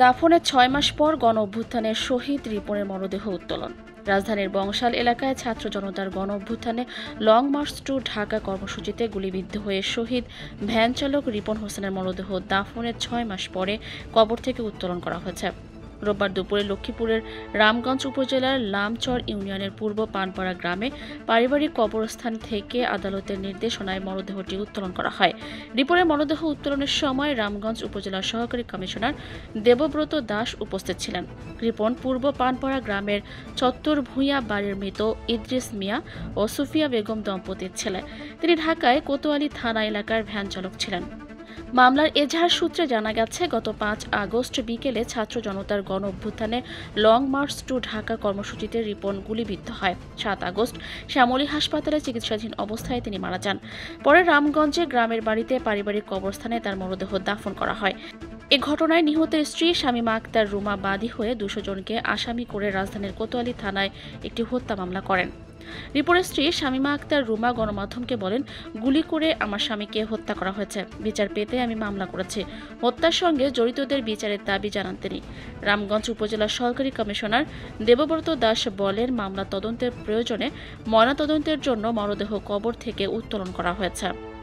দাফনের ৬ মাস পর গণ-অভ্যুত্থানে শহীদ রিপনের মরদেহ উত্তোলন। রাজধানীর বংশাল এলাকায় ছাত্র জনতার গণ-অভ্যুত্থানে লং মার্চ টু ঢাকা কর্মসূচিতে গুলিবিদ্ধ হয়ে শহীদ ভ্যান চালক রিপন হোসেনের মরদেহ দাফনের ৬ মাস পরে কবর থেকে উত্তোলন করা হয়েছে। রোববার দুপুরে লক্ষ্মীপুরের রামগঞ্জ উপজেলার লামচর ইউনিয়নের পূর্ব পানপাড়া গ্রামে পারিবারিক কবরস্থান থেকে আদালতের নির্দেশনায় মরদেহটি উত্তোলন করা হয়। রিপনের মরদেহ উত্তোলনের সময় রামগঞ্জ উপজেলার সহকারী কমিশনার দেবব্রত দাস উপস্থিত ছিলেন। রিপন পূর্ব পানপাড়া গ্রামের চত্বর ভূঁইয়া বাড়ির মৃত ইদ্রিস মিয়া ও সুফিয়া বেগম দম্পতির ছেলে। তিনি ঢাকায় কোতোয়ালি থানা এলাকার ভ্যান চালক ছিলেন। মামলার এজাহার সূত্রে জানা গেছে, গত ৫ আগস্ট বিকেলে ছাত্র জনতার গণ-অভ্যুত্থানে লং মার্চ টু ঢাকা কর্মসূচিতে রিপন গুলিবিদ্ধ হয়। ৭ আগস্ট শ্যামলী হাসপাতালে চিকিৎসাধীন অবস্থায় তিনি মারা যান। পরে রামগঞ্জে গ্রামের বাড়িতে পারিবারিক কবরস্থানে তার মরদেহ দাফন করা হয়। এ ঘটনায় নিহতের স্ত্রী শামীমা আক্তার রুমা বাদী হয়ে ২০০ জনকে আসামি করে রাজধানীর কোতোয়ালি থানায় একটি হত্যা মামলা করেন। রিপনের স্ত্রী শামীমা আক্তার রুমা গণমাধ্যমকে বলেন, গুলি করে আমার স্বামীকে হত্যা করা হয়েছে। বিচার পেতে আমি মামলা করেছি। হত্যার সঙ্গে জড়িতদের বিচারের দাবি জানান তিনি। রামগঞ্জ উপজেলার সহকারী কমিশনার দেবব্রত দাস বলেন, মামলা তদন্তের প্রয়োজনে ময়নাতদন্তের জন্য মরদেহ কবর থেকে উত্তোলন করা হয়েছে।